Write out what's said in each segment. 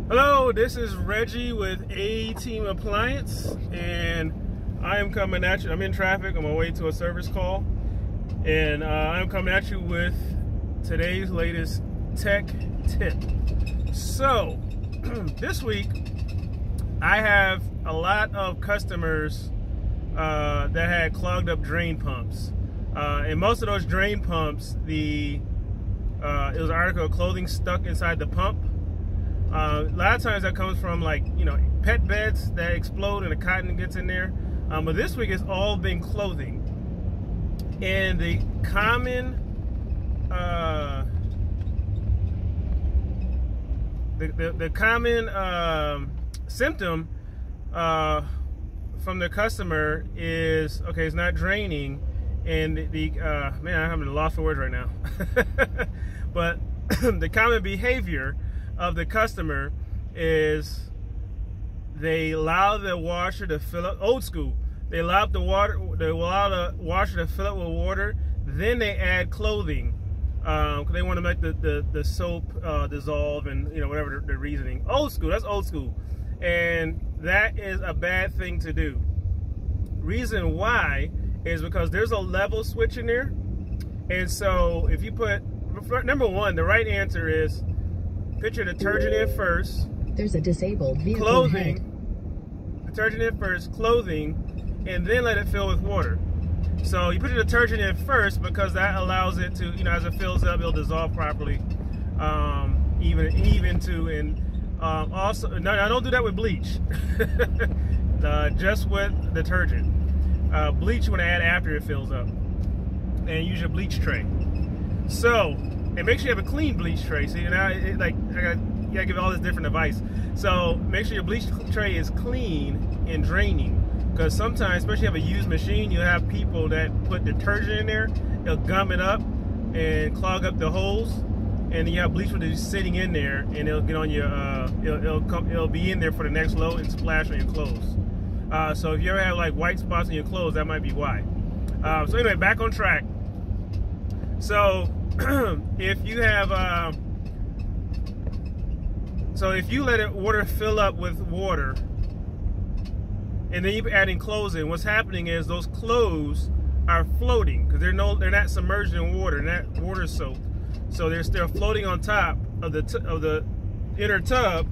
Hello, this is Reggie with A-Team Appliance, and I am coming at you. I'm in traffic on my way to a service call, and I'm coming at you with today's latest tech tip. So, this week, I have a lot of customers that had clogged up drain pumps. And most of those drain pumps, it was an article of clothing stuck inside the pump. A lot of times that comes from, like, pet beds that explode and the cotton gets in there. But this week it's all been clothing. And the common symptom from the customer is, okay, it's not draining, and man, I'm having a loss for words right now. But the common behavior of the customer is they allow the washer to fill up, old school. They allow the washer to fill up with water, then they add clothing. They want to make the soap dissolve, and whatever the reasoning. Old school, that's old school. And that is a bad thing to do. Reason why is because there's a level switch in there. And so if you put, number one, the right answer is put your detergent in first. There's a disabled vehicle clothing, ahead. Detergent in first, clothing, and then let it fill with water. So you put your detergent in first because that allows it to, as it fills up, it'll dissolve properly. Also, no, don't do that with bleach. Just with detergent. Bleach you want to add after it fills up, and use your bleach tray. So, and make sure you have a clean bleach tray. See, now you gotta give all this different advice. So make sure your bleach tray is clean and draining, because sometimes, especially if you have a used machine, you'll have people that put detergent in there, they'll gum it up and clog up the holes, and then you have bleach that is sitting in there, and it'll get on your it'll be in there for the next load and splash on your clothes. So if you ever have like white spots on your clothes, that might be why. So anyway, back on track. So if you have if you let water fill up with water, and then you're adding clothes in, what's happening is those clothes are floating, because they're not submerged in water, they're not water soaked. So they're floating on top of the inner tub.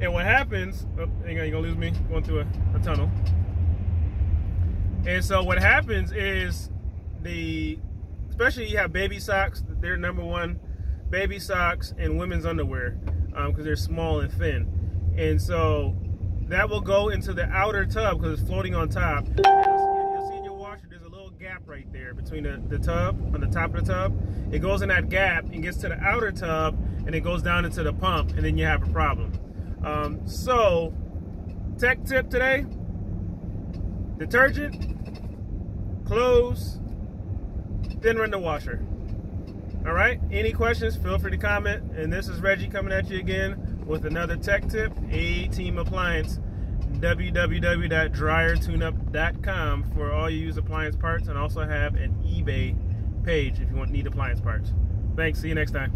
And what happens, hang on, you're gonna lose me going through a tunnel. And so what happens is, especially you have baby socks, they're number one, baby socks and women's underwear, because they're small and thin. And so that will go into the outer tub because it's floating on top. You'll see in your washer, there's a little gap right there between the tub, on the top of the tub. It goes in that gap and gets to the outer tub, and it goes down into the pump, and then you have a problem. So, tech tip today: detergent, clothes, then run the washer. All right, any questions, feel free to comment. And this is Reggie coming at you again with another tech tip. A-Team Appliance, www.dryertuneup.com for all your used appliance parts, and also have an eBay page if you need appliance parts. Thanks, see you next time.